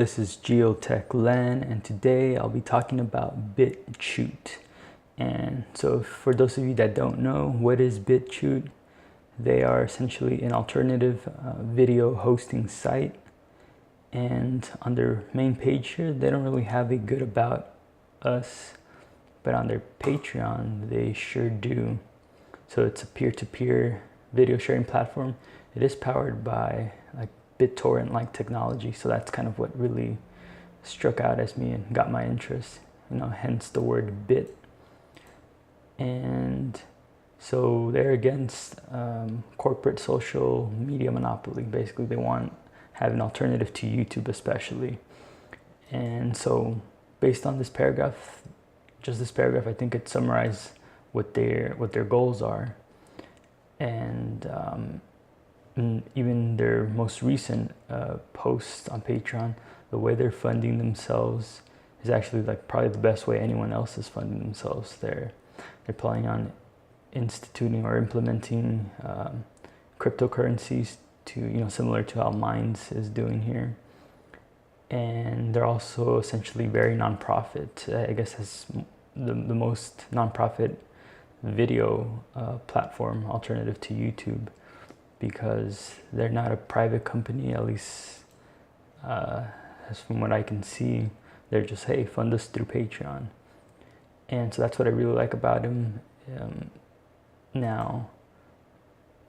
this is Geotech Len, and today I'll be talking about BitChute. And so for those of you that don't know, what is BitChute? They are essentially an alternative video hosting site. And on their main page here, they don't really have a good about us, but on their Patreon, they sure do. So it's a peer-to-peer video sharing platform. It is powered by like BitTorrent-like technology, so that's kind of what really struck out as me and got my interest, hence the word bit. And so they're against corporate social media monopoly. Basically, they want to have an alternative to YouTube especially. And so based on this paragraph, just this paragraph, I think it summarizes what their goals are. And even their most recent post on Patreon, the way they're funding themselves is actually like probably the best way anyone else is funding themselves. They're planning on instituting or implementing cryptocurrencies to similar to how Minds is doing here, and they're also essentially very nonprofit. I guess has the most nonprofit video platform alternative to YouTube, because they're not a private company, at least as from what I can see. They're just, hey, fund us through Patreon. And so that's what I really like about him. Now,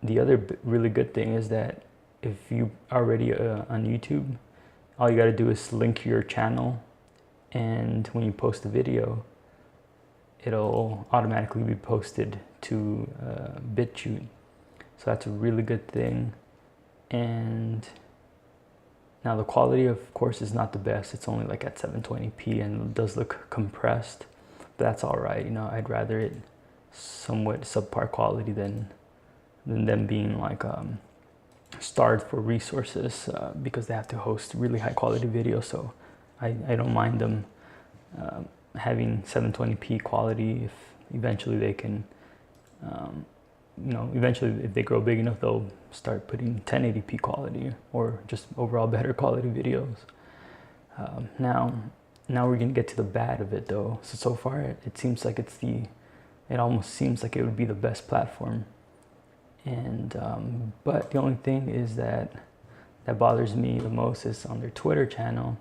the other really good thing is that if you already on YouTube, all you got to do is link your channel, and when you post a video, it'll automatically be posted to BitChute. So that's a really good thing. And now the quality, of course, is not the best. It's only like at 720p and it does look compressed, but that's all right. I'd rather it somewhat subpar quality than them being like starved for resources because they have to host really high quality videos. So I don't mind them having 720p quality if eventually they can, eventually if they grow big enough, they'll start putting 1080p quality or just overall better quality videos. Now we're gonna get to the bad of it though. So far it seems like it almost seems like it would be the best platform. And but the only thing is that bothers me the most is on their Twitter channel.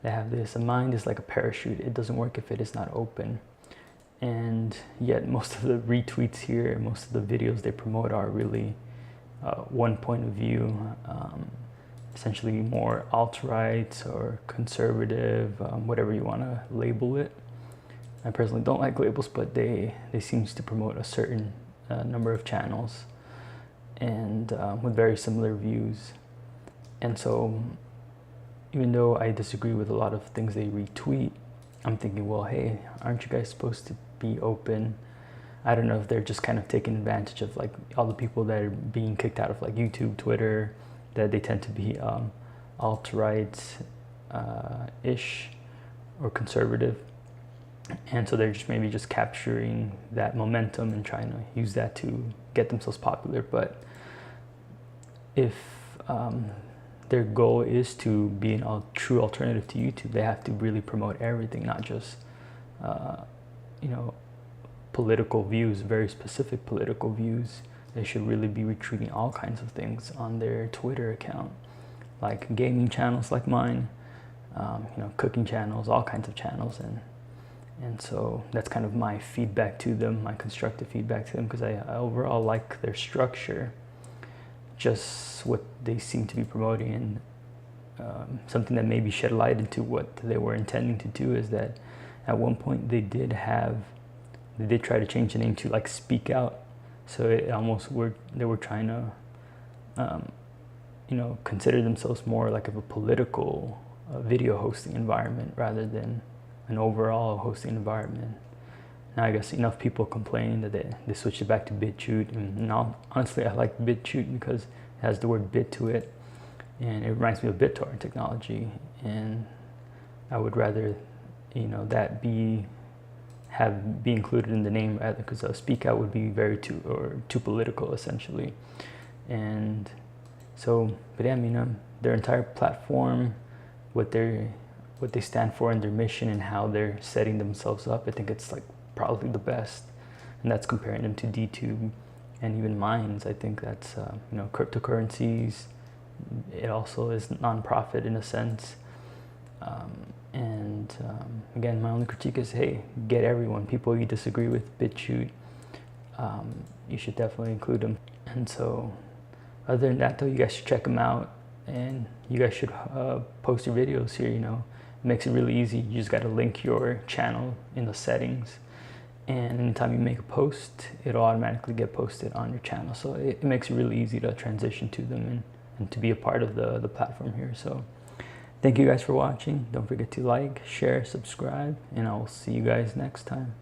They have this: a mind is like a parachute. It doesn't work if it is not open. And yet most of the retweets here, most of the videos they promote are really one point of view, essentially more alt-right or conservative, whatever you want to label it. I personally don't like labels, but they seem to promote a certain number of channels and with very similar views. And so even though I disagree with a lot of things they retweet, I'm thinking, well, hey, aren't you guys supposed to be open? I don't know if they're just kind of taking advantage of like all the people that are being kicked out of like YouTube, Twitter, that they tend to be alt-right ish or conservative. And so they're just maybe just capturing that momentum and trying to use that to get themselves popular. But if their goal is to be a true alternative to YouTube, they have to really promote everything, not just political views, very specific political views. They should really be retweeting all kinds of things on their Twitter account, like gaming channels like mine, cooking channels, all kinds of channels. And so that's kind of my feedback to them, my constructive feedback to them, because I overall like their structure. Just what they seem to be promoting, and something that maybe shed light into what they were intending to do is that at one point they did try to change the name to like Speak Out. So it almost they were trying to consider themselves more like of a political video hosting environment rather than an overall hosting environment. Now I guess enough people complain that they switched it back to BitChute, and now honestly I like BitChute because it has the word bit to it, and it reminds me of BitTorrent technology, and I would rather that be included in the name rather, because Speak Out would be too political essentially. And so, but yeah, their entire platform what they stand for and their mission and how they're setting themselves up, I think it's like probably the best. And that's comparing them to DTube and even Minds. I think that's cryptocurrencies. It also is non-profit in a sense. Again, my only critique is, hey, get everyone. People you disagree with, BitChute, you should definitely include them. And so, other than that though, you guys should check them out, and you guys should post your videos here. It makes it really easy. You just got to link your channel in the settings, and anytime you make a post, it'll automatically get posted on your channel. So it makes it really easy to transition to them and to be a part of the platform here. So thank you guys for watching. Don't forget to like, share, subscribe, and I will see you guys next time.